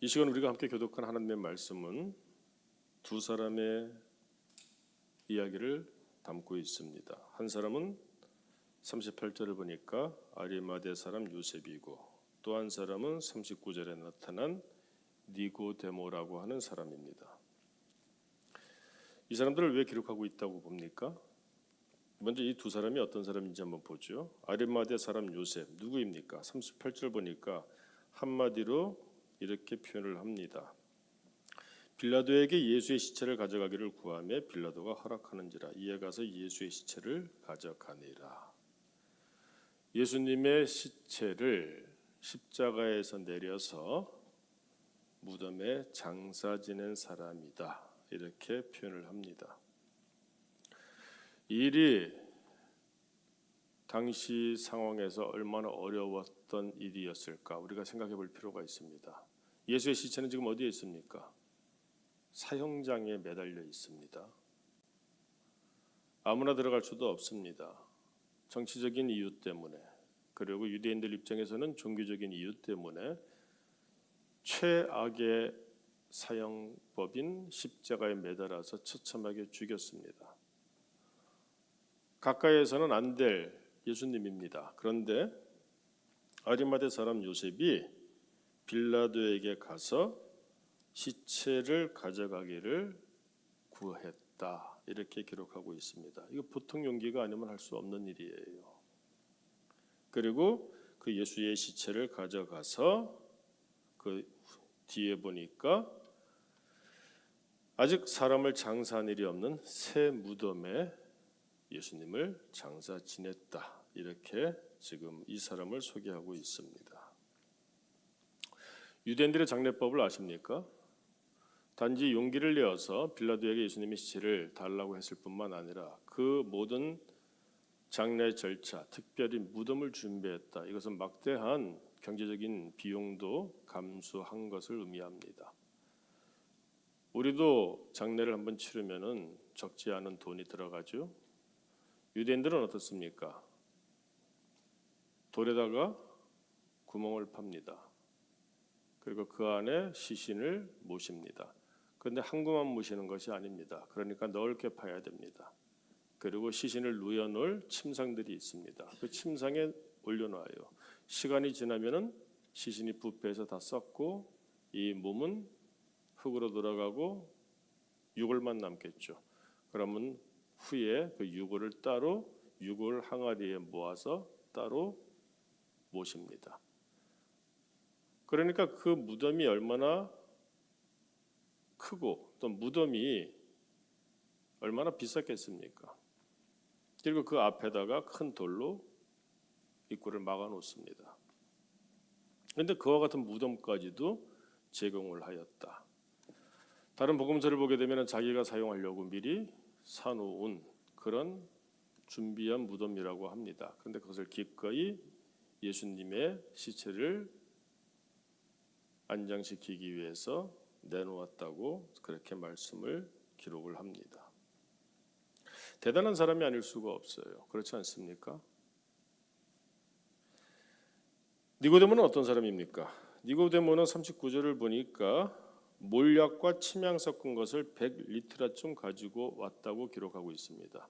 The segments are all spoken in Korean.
이 시간 우리가 함께 교독한 하나님의 말씀은 두 사람의 이야기를 담고 있습니다. 한 사람은 38절을 보니까 아리마대 사람 요셉이고, 또 한 사람은 39절에 나타난 니고데모라고 하는 사람입니다. 이 사람들을 왜 기록하고 있다고 봅니까? 먼저 이 두 사람이 어떤 사람인지 한번 보죠. 아리마대 사람 요셉 누구입니까? 38절 보니까 한마디로 이렇게 표현을 합니다. 빌라도에게 예수의 시체를 가져가기를 구하며 빌라도가 허락하는지라 이에 가서 예수의 시체를 가져가니라. 예수님의 시체를 십자가에서 내려서 무덤에 장사 지낸 사람이다, 이렇게 표현을 합니다. 이 일이 당시 상황에서 얼마나 어려웠던 일이었을까 우리가 생각해 볼 필요가 있습니다. 예수의 시체는 지금 어디에 있습니까? 사형장에 매달려 있습니다. 아무나 들어갈 수도 없습니다. 정치적인 이유 때문에, 그리고 유대인들 입장에서는 종교적인 이유 때문에 최악의 사형법인 십자가에 매달아서 처참하게 죽였습니다. 가까이에서는 안 될 예수님입니다. 그런데 아리마대 사람 요셉이 빌라도에게 가서 시체를 가져가기를 구했다, 이렇게 기록하고 있습니다. 이거 보통 용기가 아니면 할 수 없는 일이에요. 그리고 그 예수의 시체를 가져가서 그 뒤에 보니까 아직 사람을 장사한 일이 없는 새 무덤에 예수님을 장사 지냈다, 이렇게 지금 이 사람을 소개하고 있습니다. 유대인들의 장례법을 아십니까? 단지 용기를 내어서 빌라도에게 예수님의 시체를 달라고 했을 뿐만 아니라 그 모든 장례 절차, 특별히 무덤을 준비했다. 이것은 막대한 경제적인 비용도 감수한 것을 의미합니다. 우리도 장례를 한번 치르면은 적지 않은 돈이 들어가죠. 유대인들은 어떻습니까? 돌에다가 구멍을 팝니다. 그리고 그 안에 시신을 모십니다. 그런데 한 구만 모시는 것이 아닙니다. 그러니까 넓게 파야 됩니다. 그리고 시신을 누워놓을 침상들이 있습니다. 그 침상에 올려놔요. 시간이 지나면은 시신이 부패해서 다 썩고 이 몸은 흙으로 돌아가고 유골만 남겠죠. 그러면 후에 그 유골을 따로 유골 항아리에 모아서 따로 모십니다. 그러니까 그 무덤이 얼마나 크고 또 무덤이 얼마나 비쌌겠습니까? 그리고 그 앞에다가 큰 돌로 입구를 막아 놓습니다. 그런데 그와 같은 무덤까지도 제공을 하였다. 다른 복음서를 보게 되면 자기가 사용하려고 미리 사놓은 그런 준비한 무덤이라고 합니다. 그런데 그것을 기꺼이 예수님의 시체를 안장시키기 위해서 내놓았다고 그렇게 말씀을 기록을 합니다. 대단한 사람이 아닐 수가 없어요. 그렇지 않습니까? 니고데모는 어떤 사람입니까? 니고데모는 39절을 보니까 몰약과 침향 섞은 것을 100리트라쯤 가지고 왔다고 기록하고 있습니다.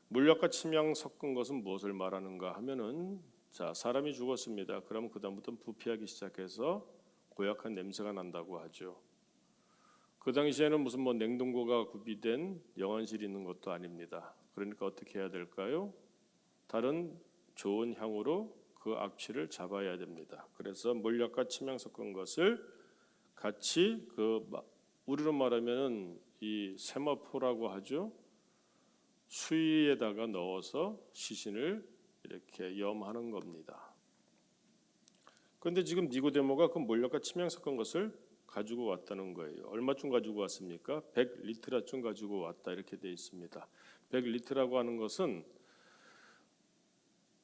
몰약과 침향 섞은 것은 무엇을 말하는가 하면은, 자, 사람이 죽었습니다. 그럼 그다음부터 부패하기 시작해서 고약한 냄새가 난다고 하죠. 그 당시에는 무슨 냉동고가 구비된 영안실이 있는 것도 아닙니다. 그러니까 어떻게 해야 될까요? 다른 좋은 향으로 그 악취를 잡아야 됩니다. 그래서 몰약과 침향 섞은 것을 같이 우리로 말하면은 이 세마포라고 하죠. 수위에다가 넣어서 시신을 이렇게 염하는 겁니다. 그런데 지금 니고데모가 그 몰약과 침향 섞은 것을 가지고 왔다는 거예요. 얼마쯤 가지고 왔습니까? 100리트라쯤 가지고 왔다, 이렇게 되어 있습니다. 100리트라고 하는 것은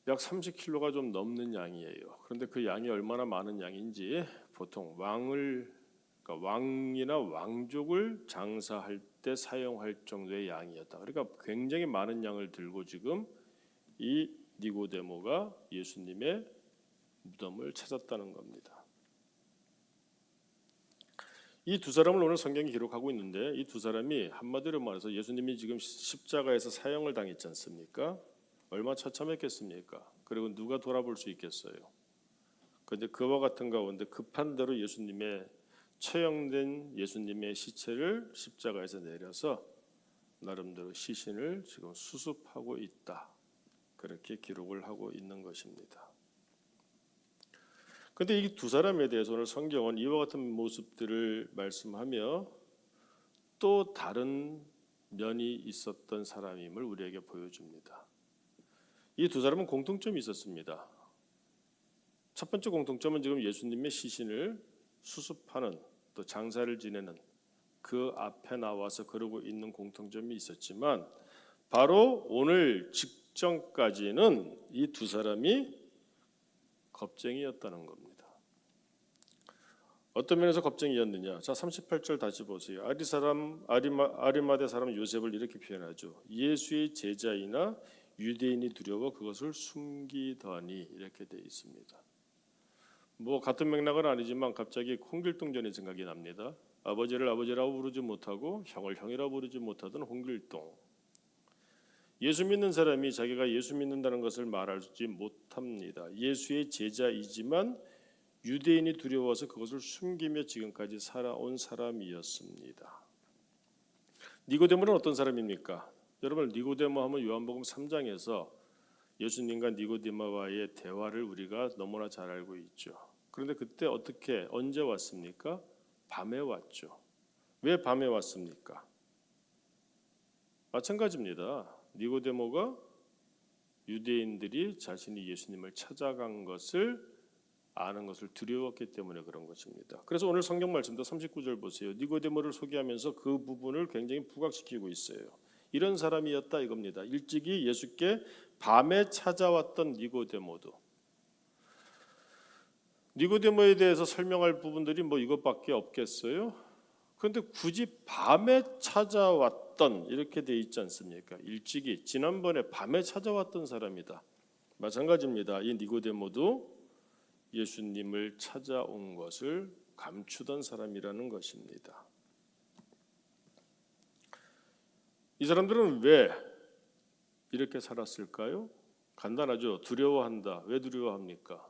약 30kg가 좀 넘는 양이에요. 그런데 그 양이 얼마나 많은 양인지 보통 왕이나 왕족을 장사할 때 사용할 정도의 양이었다. 그러니까 굉장히 많은 양을 들고 지금 이 니고데모가 예수님의 무덤을 찾았다는 겁니다. 이 두 사람을 오늘 성경이 기록하고 있는데 이 두 사람이 한마디로 말해서 예수님이 지금 십자가에서 사형을 당했지 않습니까? 얼마나 처참했겠습니까? 그리고 누가 돌아볼 수 있겠어요? 그런데 그와 같은 가운데 급한 대로 예수님의 처형된 예수님의 시체를 십자가에서 내려서 나름대로 시신을 지금 수습하고 있다. 그렇게 기록을 하고 있는 것입니다. 그런데 이 두 사람에 대해서 오늘 성경은 이와 같은 모습들을 말씀하며 또 다른 면이 있었던 사람임을 우리에게 보여줍니다. 이 두 사람은 공통점이 있었습니다. 첫 번째 공통점은 지금 예수님의 시신을 수습하는 또 장사를 지내는 그 앞에 나와서 그러고 있는 공통점이 있었지만 바로 오늘 직전까지는 이 두 사람이 겁쟁이였다는 겁니다. 어떤 면에서 겁쟁이였느냐? 자, 38절 다시 보세요. 아리마대 사람 요셉을 이렇게 표현하죠. 예수의 제자이나 유대인이 두려워 그것을 숨기더니 이렇게 되어 있습니다. 뭐 같은 맥락은 아니지만 갑자기 홍길동전이 생각이 납니다. 아버지를 아버지라고 부르지 못하고 형을 형이라고 부르지 못하던 홍길동. 예수 믿는 사람이 자기가 예수 믿는다는 것을 말하지 못합니다. 예수의 제자이지만 유대인이 두려워서 그것을 숨기며 지금까지 살아온 사람이었습니다. 니고데모는 어떤 사람입니까? 여러분, 니고데모 하면 요한복음 3장에서 예수님과 니고데모와의 대화를 우리가 너무나 잘 알고 있죠. 그런데 그때 언제 왔습니까? 밤에 왔죠. 왜 밤에 왔습니까? 마찬가지입니다. 니고데모가 유대인들이 자신이 예수님을 찾아간 것을 아는 것을 두려웠기 때문에 그런 것입니다. 그래서 오늘 성경 말씀도 39절 보세요. 니고데모를 소개하면서 그 부분을 굉장히 부각시키고 있어요. 이런 사람이었다 이겁니다. 일찍이 예수께 밤에 찾아왔던 니고데모도. 니고데모에 대해서 설명할 부분들이 뭐 이것밖에 없겠어요? 그런데 굳이 밤에 찾아왔던 이렇게 돼 있지 않습니까? 일찍이 지난번에 밤에 찾아왔던 사람이다. 마찬가지입니다. 이 니고데모도 예수님을 찾아온 것을 감추던 사람이라는 것입니다. 이 사람들은 왜 이렇게 살았을까요? 간단하죠. 두려워한다. 왜 두려워합니까?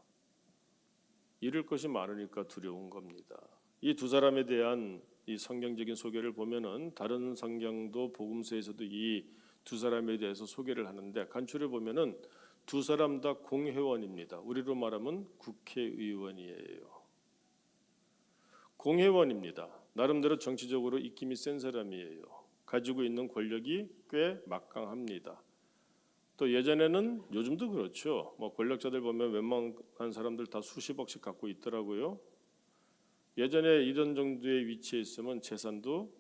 잃을 것이 많으니까 두려운 겁니다. 이 두 사람에 대한 이 성경적인 소개를 보면은 다른 성경도 복음서에서도 이 두 사람에 대해서 소개를 하는데 간추려 보면은 두 사람 다 공회원입니다. 우리로 말하면 국회의원이에요. 공회원입니다. 나름대로 정치적으로 입김이 센 사람이에요. 가지고 있는 권력이 꽤 막강합니다. 또 예전에는 요즘도 그렇죠. 뭐 권력자들 보면 웬만한 사람들 다 수십억씩 갖고 있더라고요. 예전에 이런 정도의 위치에 있으면 재산도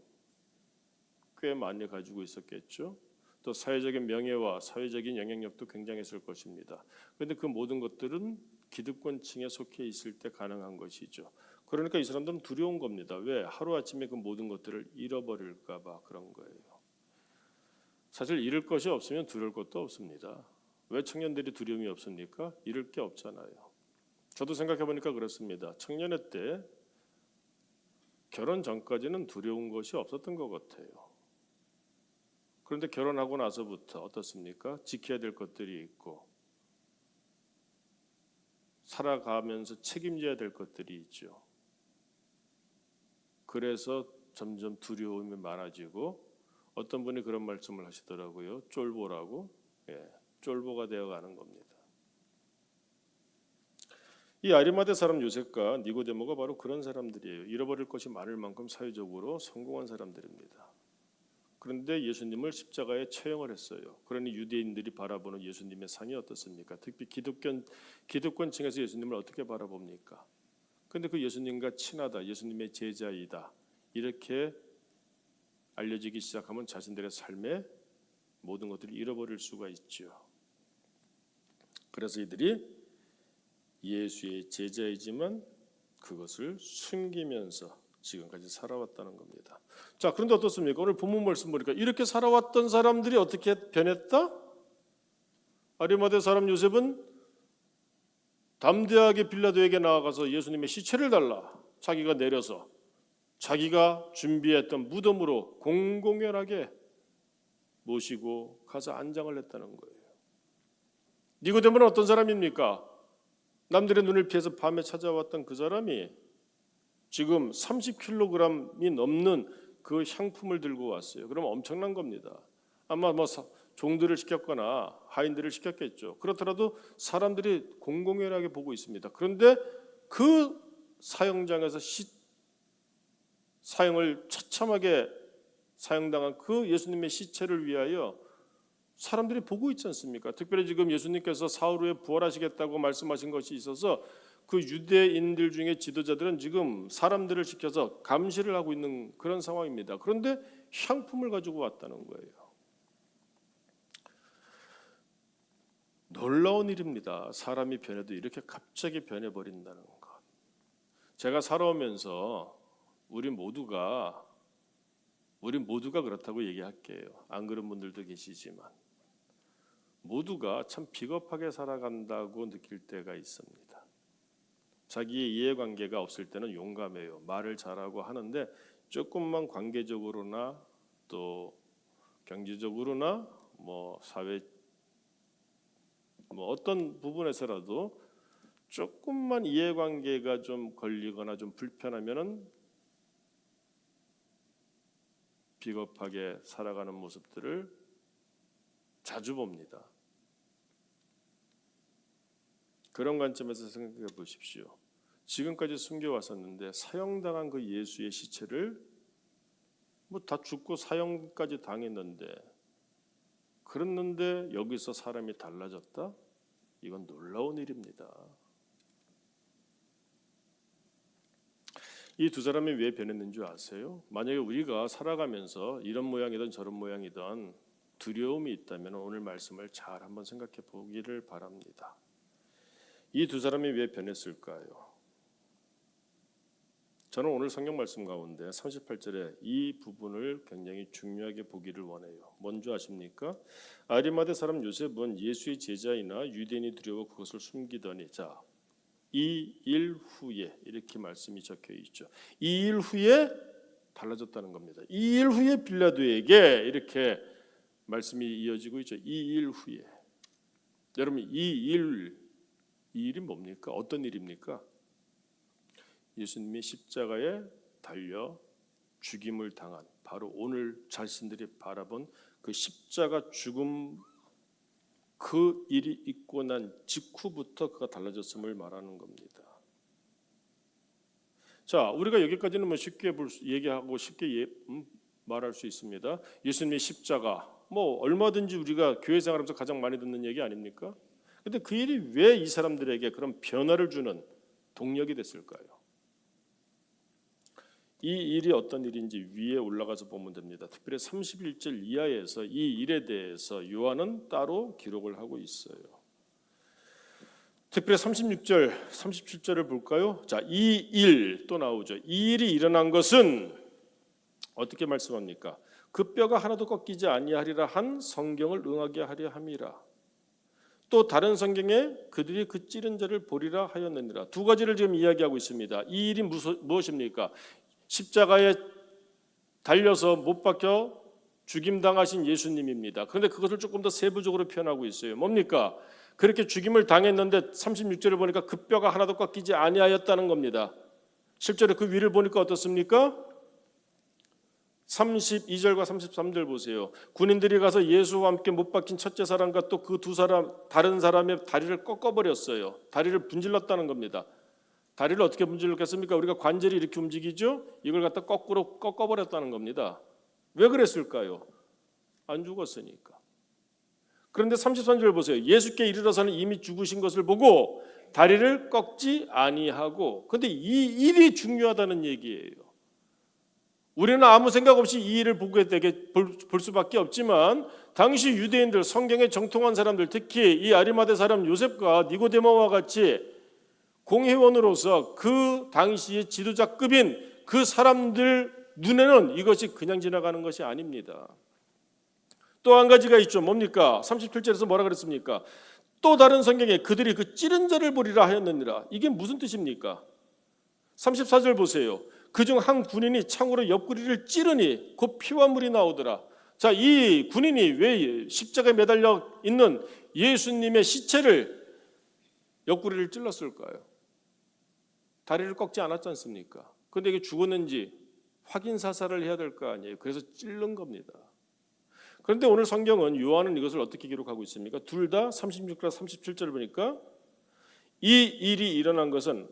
꽤 많이 가지고 있었겠죠. 또 사회적인 명예와 사회적인 영향력도 굉장했을 것입니다. 그런데 그 모든 것들은 기득권층에 속해 있을 때 가능한 것이죠. 그러니까 이 사람들은 두려운 겁니다. 왜? 하루아침에 그 모든 것들을 잃어버릴까 봐 그런 거예요. 사실 잃을 것이 없으면 두려울 것도 없습니다. 왜 청년들이 두려움이 없습니까? 잃을 게 없잖아요. 저도 생각해 보니까 그렇습니다. 청년의 때 결혼 전까지는 두려운 것이 없었던 것 같아요. 그런데 결혼하고 나서부터 어떻습니까? 지켜야 될 것들이 있고 살아가면서 책임져야 될 것들이 있죠. 그래서 점점 두려움이 많아지고 어떤 분이 그런 말씀을 하시더라고요. 쫄보라고. 쫄보가 되어가는 겁니다. 이 아리마대 사람 요셉과 니고데모가 바로 그런 사람들이에요. 잃어버릴 것이 많을 만큼 사회적으로 성공한 사람들입니다. 그런데 예수님을 십자가에 처형을 했어요. 그러니 유대인들이 바라보는 예수님의 상이 어떻습니까? 특히 기득권층에서 예수님을 어떻게 바라봅니까? 그런데 그 예수님과 친하다, 예수님의 제자이다 이렇게 알려지기 시작하면 자신들의 삶에 모든 것들을 잃어버릴 수가 있죠. 그래서 이들이 예수의 제자이지만 그것을 숨기면서 지금까지 살아왔다는 겁니다. 자, 그런데 어떻습니까? 오늘 본문 말씀 보니까 이렇게 살아왔던 사람들이 어떻게 변했다? 아리마대 사람 요셉은 담대하게 빌라도에게 나아가서 예수님의 시체를 달라 자기가 내려서 자기가 준비했던 무덤으로 공공연하게 모시고 가서 안장을 했다는 거예요. 니고데모는 어떤 사람입니까? 남들의 눈을 피해서 밤에 찾아왔던 그 사람이 지금 30kg이 넘는 그 향품을 들고 왔어요. 그러면 엄청난 겁니다. 아마 종들을 시켰거나 하인들을 시켰겠죠. 그렇더라도 사람들이 공공연하게 보고 있습니다. 그런데 그 사형장에서 사형을 처참하게 사형당한 그 예수님의 시체를 위하여 사람들이 보고 있지 않습니까? 특별히 지금 예수님께서 사흘 후에 부활하시겠다고 말씀하신 것이 있어서 그 유대인들 중에 지도자들은 지금 사람들을 시켜서 감시를 하고 있는 그런 상황입니다. 그런데 향품을 가지고 왔다는 거예요. 놀라운 일입니다. 사람이 변해도 이렇게 갑자기 변해버린다는 것. 제가 살아오면서 우리 모두가 그렇다고 얘기할게요. 안 그런 분들도 계시지만 모두가 참 비겁하게 살아간다고 느낄 때가 있습니다. 자기의 이해관계가 없을 때는 용감해요. 말을 잘하고 하는데 조금만 관계적으로나 또 경제적으로나 사회 어떤 부분에서라도 조금만 이해관계가 좀 걸리거나 좀 불편하면은 비겁하게 살아가는 모습들을 자주 봅니다. 그런 관점에서 생각해 보십시오. 지금까지 숨겨왔었는데 사형당한 그 예수의 시체를 다 죽고 사형까지 당했는데 그랬는데 여기서 사람이 달라졌다? 이건 놀라운 일입니다. 이 두 사람이 왜 변했는 줄 아세요? 만약에 우리가 살아가면서 이런 모양이든 저런 모양이든 두려움이 있다면 오늘 말씀을 잘 한번 생각해 보기를 바랍니다. 이 두 사람이 왜 변했을까요? 저는 오늘 성경 말씀 가운데 38절에 이 부분을 굉장히 중요하게 보기를 원해요. 뭔지 아십니까? 아리마대 사람 요셉은 예수의 제자이나 유대인이 두려워 그것을 숨기더니 이 일 후에 이렇게 말씀이 적혀 있죠. 이 일 후에 달라졌다는 겁니다. 이 일 후에 빌라도에게 이렇게 말씀이 이어지고 있죠. 이 일 후에. 여러분 이 일이 뭡니까? 어떤 일입니까? 예수님이 십자가에 달려 죽임을 당한 바로 오늘 자신들이 바라본 그 십자가 죽음 그 일이 있고 난 직후부터 그가 달라졌음을 말하는 겁니다. 자, 우리가 여기까지는 쉽게 얘기하고 쉽게 말할 수 있습니다. 예수님의 십자가 얼마든지 우리가 교회 생활하면서 가장 많이 듣는 얘기 아닙니까? 근데 그 일이 왜 이 사람들에게 그런 변화를 주는 동력이 됐을까요? 이 일이 어떤 일인지 위에 올라가서 보면 됩니다. 특별히 31절 이하에서 이 일에 대해서 요한은 따로 기록을 하고 있어요. 특별히 36절, 37절을 볼까요? 이 일 또 나오죠. 이 일이 일어난 것은 어떻게 말씀합니까? 그 뼈가 하나도 꺾이지 아니하리라 한 성경을 응하게 하려 함이라. 또 다른 성경에 그들이 그 찌른 자를 보리라 하였느니라. 두 가지를 지금 이야기하고 있습니다. 이 일이 무엇입니까? 십자가에 달려서 못 박혀 죽임당하신 예수님입니다. 그런데 그것을 조금 더 세부적으로 표현하고 있어요. 뭡니까? 그렇게 죽임을 당했는데 36절을 보니까 그 뼈가 하나도 꺾이지 아니하였다는 겁니다. 실제로 그 위를 보니까 어떻습니까? 32절과 33절 보세요. 군인들이 가서 예수와 함께 못 박힌 첫째 사람과 또 그 두 사람 다른 사람의 다리를 꺾어버렸어요. 다리를 분질렀다는 겁니다. 다리를 어떻게 분질렀겠습니까? 우리가 관절이 이렇게 움직이죠? 이걸 갖다 거꾸로 꺾어버렸다는 겁니다. 왜 그랬을까요? 안 죽었으니까. 그런데 33절 보세요. 예수께 이르러서는 이미 죽으신 것을 보고 다리를 꺾지 아니하고. 그런데 이 일이 중요하다는 얘기예요. 우리는 아무 생각 없이 이 일을 보게 되게 볼 수밖에 없지만 당시 유대인들, 성경에 정통한 사람들, 특히 이 아리마대 사람 요셉과 니고데모와 같이 공회원으로서 그 당시의 지도자급인 그 사람들 눈에는 이것이 그냥 지나가는 것이 아닙니다. 또 한 가지가 있죠. 뭡니까? 37절에서 뭐라 그랬습니까? 또 다른 성경에 그들이 그 찌른 자를 보리라 하였느니라. 이게 무슨 뜻입니까? 34절 보세요. 그중 한 군인이 창으로 옆구리를 찌르니 곧 피와 물이 나오더라. 자, 이 군인이 왜 십자가에 매달려 있는 예수님의 시체를 옆구리를 찔렀을까요? 다리를 꺾지 않았지 않습니까? 그런데 이게 죽었는지 확인 사살을 해야 될 거 아니에요. 그래서 찔른 겁니다. 그런데 오늘 성경은 요한은 이것을 어떻게 기록하고 있습니까? 둘 다 36절 37절을 보니까 이 일이 일어난 것은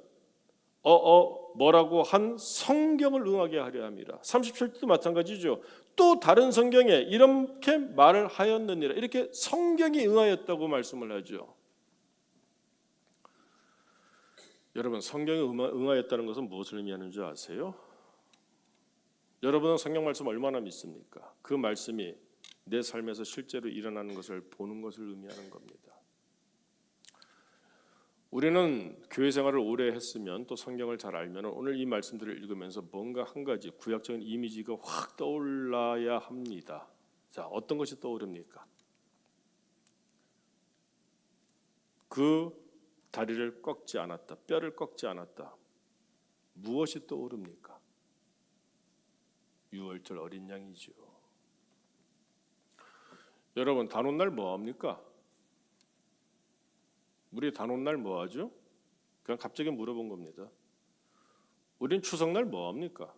뭐라고 한 성경을 응하게 하려 함이라. 37절도 마찬가지죠. 또 다른 성경에 이렇게 말을 하였느니라. 이렇게 성경이 응하였다고 말씀을 하죠. 여러분, 성경이 응하였다는 것은 무엇을 의미하는 줄 아세요? 여러분은 성경 말씀 얼마나 믿습니까? 그 말씀이 내 삶에서 실제로 일어나는 것을 보는 것을 의미하는 겁니다. 우리는 교회 생활을 오래 했으면 또 성경을 잘 알면 오늘 이 말씀들을 읽으면서 뭔가 한 가지 구약적인 이미지가 확 떠올라야 합니다. 자, 어떤 것이 떠오릅니까? 그 다리를 꺾지 않았다, 뼈를 꺾지 않았다. 무엇이 떠오릅니까? 유월절 어린 양이죠. 여러분, 단오날 뭐 합니까? 우리 단오날 뭐 하죠? 그냥 갑자기 물어본 겁니다. 우린 추석날 뭐 합니까?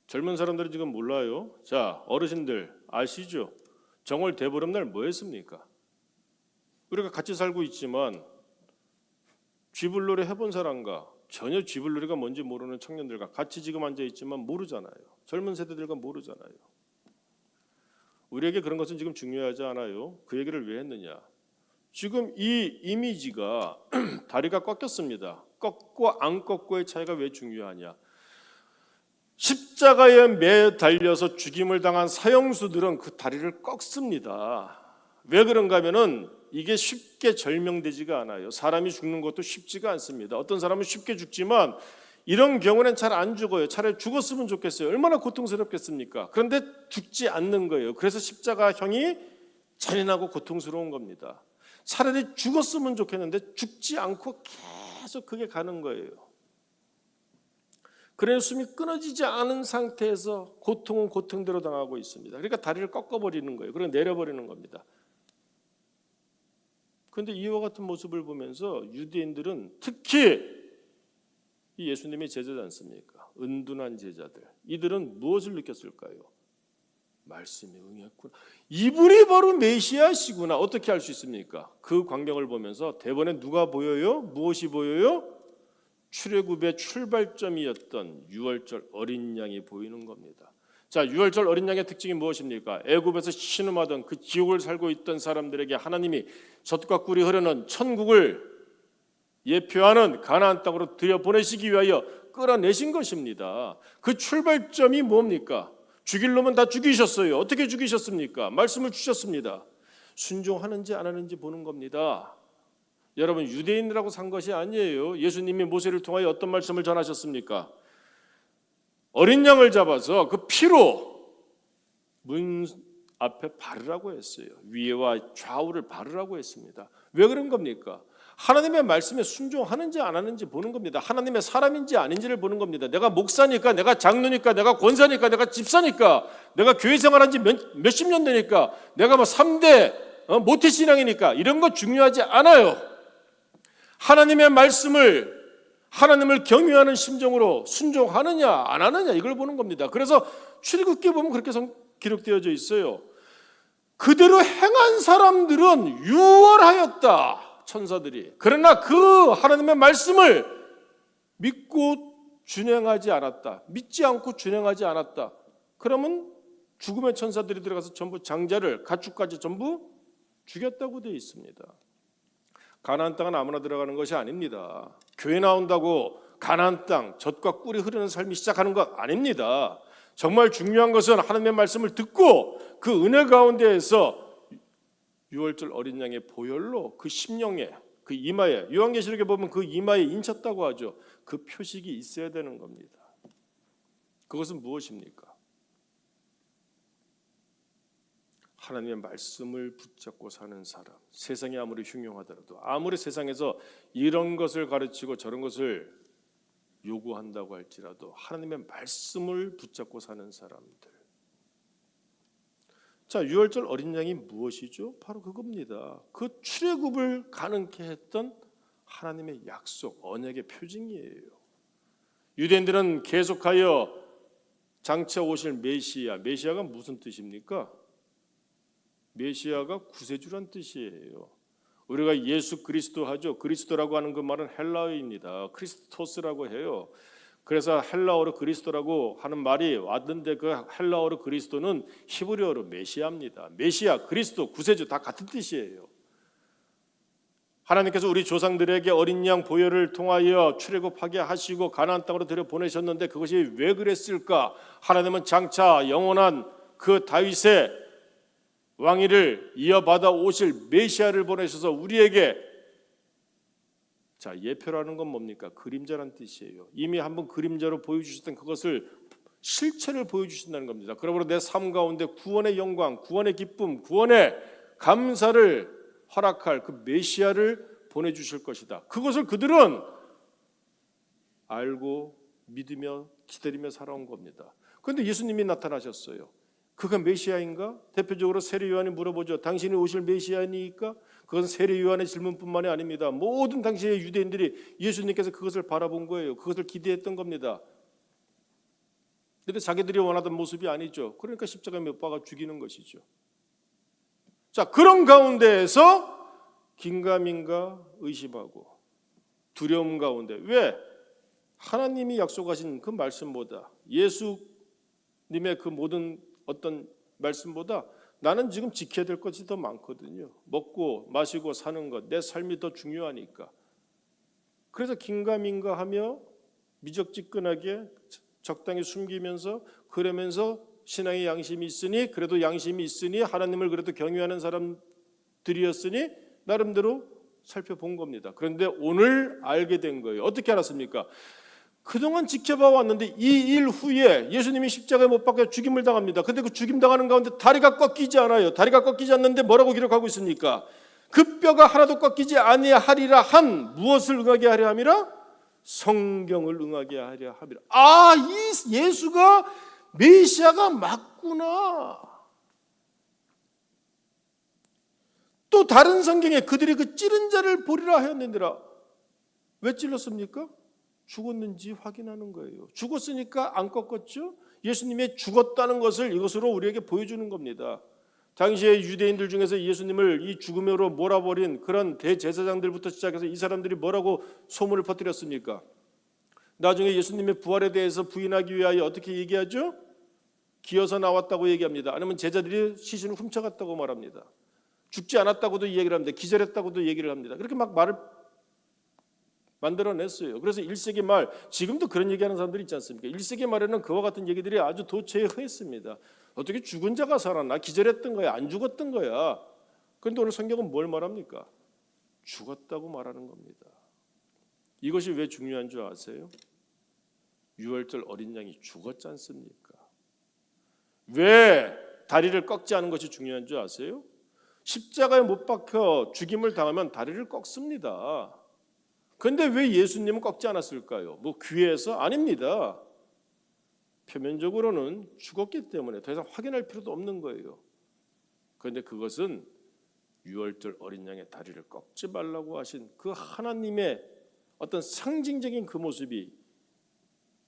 젊은 사람들은 지금 몰라요. 자, 어르신들 아시죠? 정월 대보름날 뭐 했습니까? 우리가 같이 살고 있지만 쥐불놀이 해본 사람과 전혀 쥐불놀이가 뭔지 모르는 청년들과 같이 지금 앉아 있지만 모르잖아요. 젊은 세대들과 모르잖아요. 우리에게 그런 것은 지금 중요하지 않아요. 그 얘기를 왜 했느냐? 지금 이 이미지가 다리가 꺾였습니다. 꺾고 안 꺾고의 차이가 왜 중요하냐? 십자가에 매달려서 죽임을 당한 사형수들은 그 다리를 꺾습니다. 왜 그런가 하면은 이게 쉽게 절명되지가 않아요. 사람이 죽는 것도 쉽지가 않습니다. 어떤 사람은 쉽게 죽지만 이런 경우는 잘 안 죽어요. 차라리 죽었으면 좋겠어요. 얼마나 고통스럽겠습니까? 그런데 죽지 않는 거예요. 그래서 십자가형이 잔인하고 고통스러운 겁니다. 차라리 죽었으면 좋겠는데 죽지 않고 계속 그게 가는 거예요. 그래서 숨이 끊어지지 않은 상태에서 고통은 고통대로 당하고 있습니다. 그러니까 다리를 꺾어버리는 거예요. 그리고 내려버리는 겁니다. 그런데 이와 같은 모습을 보면서 유대인들은 특히 이 예수님의 제자지 않습니까? 은둔한 제자들. 이들은 무엇을 느꼈을까요? 말씀에 응했구나. 이분이 바로 메시아시구나. 어떻게 알 수 있습니까? 그 광경을 보면서 대번에 누가 보여요? 무엇이 보여요? 출애굽의 출발점이었던 유월절 어린 양이 보이는 겁니다. 자, 유월절 어린 양의 특징이 무엇입니까? 애굽에서 신음하던 그 지옥을 살고 있던 사람들에게 하나님이 젖과 꿀이 흐르는 천국을 예표하는 가나안 땅으로 들여보내시기 위하여 끌어내신 것입니다. 그 출발점이 뭡니까? 죽일 놈은 다 죽이셨어요. 어떻게 죽이셨습니까? 말씀을 주셨습니다. 순종하는지 안 하는지 보는 겁니다. 여러분, 유대인이라고 산 것이 아니에요. 예수님이 모세를 통하여 어떤 말씀을 전하셨습니까? 어린 양을 잡아서 그 피로 문 앞에 바르라고 했어요. 위에와 좌우를 바르라고 했습니다. 왜 그런 겁니까? 하나님의 말씀에 순종하는지 안 하는지 보는 겁니다. 하나님의 사람인지 아닌지를 보는 겁니다. 내가 목사니까, 내가 장로니까, 내가 권사니까, 내가 집사니까, 내가 교회 생활한 지 몇십 년 되니까, 내가 뭐 3대 모태신앙이니까 이런 거 중요하지 않아요. 하나님의 말씀을, 하나님을 경외하는 심정으로 순종하느냐 안 하느냐 이걸 보는 겁니다. 그래서 출애굽기에 보면 그렇게 기록되어져 있어요. 그대로 행한 사람들은 유월하였다. 천사들이. 그러나 그 하나님의 말씀을 믿고 준행하지 않았다. 믿지 않고 준행하지 않았다. 그러면 죽음의 천사들이 들어가서 전부 장자를 가축까지 전부 죽였다고 되어 있습니다. 가나안 땅은 아무나 들어가는 것이 아닙니다. 교회 나온다고 가나안 땅 젖과 꿀이 흐르는 삶이 시작하는 것 아닙니다. 정말 중요한 것은 하나님의 말씀을 듣고 그 은혜 가운데에서 유월절 어린 양의 보혈로 그 심령에, 그 이마에, 요한계시록에 보면 그 이마에 인쳤다고 하죠. 그 표식이 있어야 되는 겁니다. 그것은 무엇입니까? 하나님의 말씀을 붙잡고 사는 사람. 세상이 아무리 흉흉하더라도, 아무리 세상에서 이런 것을 가르치고 저런 것을 요구한다고 할지라도 하나님의 말씀을 붙잡고 사는 사람들. 자, 유월절 어린 양이 무엇이죠? 바로 그겁니다. 그 출애굽을 가능케 했던 하나님의 약속, 언약의 표징이에요. 유대인들은 계속하여 장차 오실 메시아가 무슨 뜻입니까? 메시아가 구세주란 뜻이에요. 우리가 예수 그리스도 하죠. 그리스도라고 하는 그 말은 헬라어입니다. 크리스토스라고 해요. 그래서 헬라어로 그리스도라고 하는 말이 왔는데 그 헬라어로 그리스도는 히브리어로 메시아입니다. 메시아, 그리스도, 구세주 다 같은 뜻이에요. 하나님께서 우리 조상들에게 어린 양 보혈을 통하여 출애굽하게 하시고 가나안 땅으로 들여 보내셨는데 그것이 왜 그랬을까? 하나님은 장차 영원한 그 다윗의 왕위를 이어받아 오실 메시아를 보내셔서 우리에게, 자, 예표라는 건 뭡니까? 그림자란 뜻이에요. 이미 한번 그림자로 보여주셨던 그것을 실체를 보여주신다는 겁니다. 그러므로 내 삶 가운데 구원의 영광, 구원의 기쁨, 구원의 감사를 허락할 그 메시아를 보내주실 것이다. 그것을 그들은 알고 믿으며 기다리며 살아온 겁니다. 그런데 예수님이 나타나셨어요. 그가 메시아인가? 대표적으로 세례 요한이 물어보죠. 당신이 오실 메시아니까? 그건 세례 요한의 질문뿐만이 아닙니다. 모든 당시의 유대인들이 예수님께서 그것을 바라본 거예요. 그것을 기대했던 겁니다. 그런데 자기들이 원하던 모습이 아니죠. 그러니까 십자가에 못 박아 죽이는 것이죠. 자, 그런 가운데에서 긴가민가 의심하고 두려움 가운데, 왜? 하나님이 약속하신 그 말씀보다, 예수님의 그 모든 어떤 말씀보다 나는 지금 지켜야 될 것이 더 많거든요. 먹고 마시고 사는 것, 내 삶이 더 중요하니까. 그래서 긴가민가하며 미적지근하게 적당히 숨기면서, 그러면서 신앙의 양심이 있으니, 그래도 양심이 있으니 하나님을 그래도 경외하는 사람들이었으니 나름대로 살펴본 겁니다. 그런데 오늘 알게 된 거예요. 어떻게 알았습니까? 그동안 지켜봐 왔는데 이 일 후에 예수님이 십자가에 못 박혀 죽임을 당합니다. 근데 그 죽임 당하는 가운데 다리가 꺾이지 않아요. 다리가 꺾이지 않는데 뭐라고 기록하고 있습니까? 그 뼈가 하나도 꺾이지 아니하리라 한, 무엇을 응하게 하려 함이라? 성경을 응하게 하려 함이라. 아, 이 예수가 메시아가 맞구나. 또 다른 성경에 그들이 그 찌른 자를 보리라 하였느니라. 왜 찔렀습니까? 죽었는지 확인하는 거예요. 죽었으니까 안 꺾었죠. 예수님이 죽었다는 것을 이것으로 우리에게 보여주는 겁니다. 당시의 유대인들 중에서 예수님을 이 죽음으로 몰아버린 그런 대제사장들부터 시작해서 이 사람들이 뭐라고 소문을 퍼뜨렸습니까? 나중에 예수님의 부활에 대해서 부인하기 위하여 어떻게 얘기하죠? 기어서 나왔다고 얘기합니다. 아니면 제자들이 시신을 훔쳐갔다고 말합니다. 죽지 않았다고도 얘기를 합니다. 기절했다고도 얘기를 합니다. 그렇게 막 말을 만들어냈어요. 그래서 1세기 말, 지금도 그런 얘기하는 사람들이 있지 않습니까? 1세기 말에는 그와 같은 얘기들이 아주 도처에 흔했습니다. 어떻게 죽은 자가 살았나? 기절했던 거야? 안 죽었던 거야? 그런데 오늘 성경은 뭘 말합니까? 죽었다고 말하는 겁니다. 이것이 왜 중요한 줄 아세요? 유월절 어린 양이 죽었지 않습니까? 왜 다리를 꺾지 않은 것이 중요한 줄 아세요? 십자가에 못 박혀 죽임을 당하면 다리를 꺾습니다. 그런데 왜 예수님은 꺾지 않았을까요? 뭐 귀해서? 아닙니다. 표면적으로는 죽었기 때문에 더 이상 확인할 필요도 없는 거예요. 그런데 그것은 유월절 어린 양의 다리를 꺾지 말라고 하신 그 하나님의 어떤 상징적인 그 모습이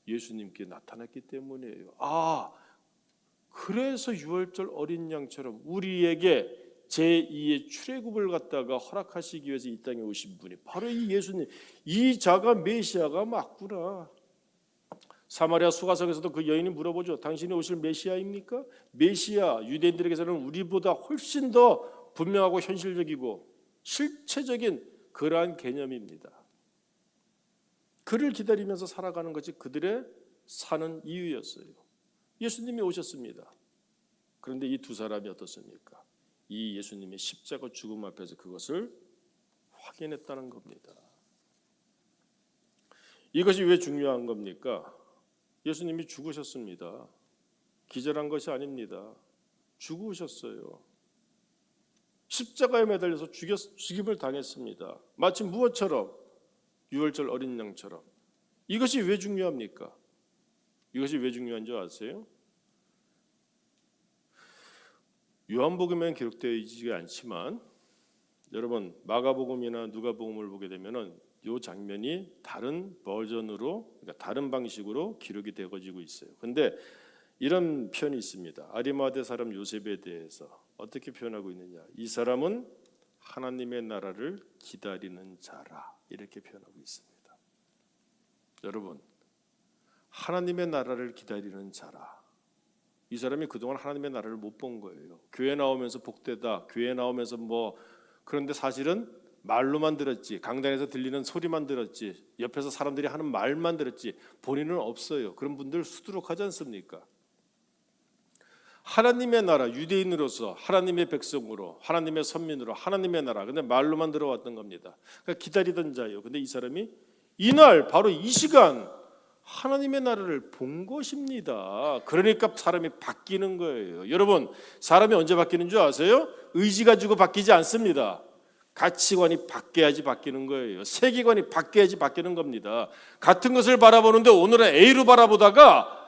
예수님께 나타났기 때문이에요. 아, 그래서 유월절 어린 양처럼 우리에게 제2의 출애굽을 갖다가 허락하시기 위해서 이 땅에 오신 분이 바로 이 예수님, 이 자가 메시아가 맞구나. 사마리아 수가성에서도 그 여인이 물어보죠. 당신이 오실 메시아입니까? 메시아, 유대인들에게서는 우리보다 훨씬 더 분명하고 현실적이고 실체적인 그러한 개념입니다. 그를 기다리면서 살아가는 것이 그들의 사는 이유였어요. 예수님이 오셨습니다. 그런데 이 두 사람이 어떻습니까? 이 예수님의 십자가 죽음 앞에서 그것을 확인했다는 겁니다. 이것이 왜 중요한 겁니까? 예수님이 죽으셨습니다. 기절한 것이 아닙니다. 죽으셨어요. 십자가에 매달려서 죽임을 당했습니다. 마치 무엇처럼? 유월절 어린 양처럼. 이것이 왜 중요합니까? 이것이 왜 중요한 줄 아세요? 요한복음에는 기록되어 있지 않지만 여러분 마가복음이나 누가복음을 보게 되면은 이 장면이 다른 버전으로, 그러니까 다른 방식으로 기록이 되어지고 있어요. 근데 이런 표현이 있습니다. 아리마대 사람 요셉에 대해서 어떻게 표현하고 있느냐? 이 사람은 하나님의 나라를 기다리는 자라, 이렇게 표현하고 있습니다. 여러분, 하나님의 나라를 기다리는 자라. 이 사람이 그동안 하나님의 나라를 못 본 거예요. 교회 나오면서 복되다, 교회 나오면서 그런데 사실은 말로만 들었지, 강단에서 들리는 소리만 들었지, 옆에서 사람들이 하는 말만 들었지 본인은 없어요. 그런 분들 수두룩하지 않습니까? 하나님의 나라, 유대인으로서 하나님의 백성으로, 하나님의 선민으로 하나님의 나라, 근데 말로만 들어왔던 겁니다. 그러니까 기다리던 자예요. 근데 이 사람이 이날 바로 이 시간 하나님의 나라를 본 것입니다. 그러니까 사람이 바뀌는 거예요. 여러분, 사람이 언제 바뀌는 줄 아세요? 의지 가지고 바뀌지 않습니다. 가치관이 바뀌어야지 바뀌는 거예요. 세계관이 바뀌어야지 바뀌는 겁니다. 같은 것을 바라보는데 오늘은 A로 바라보다가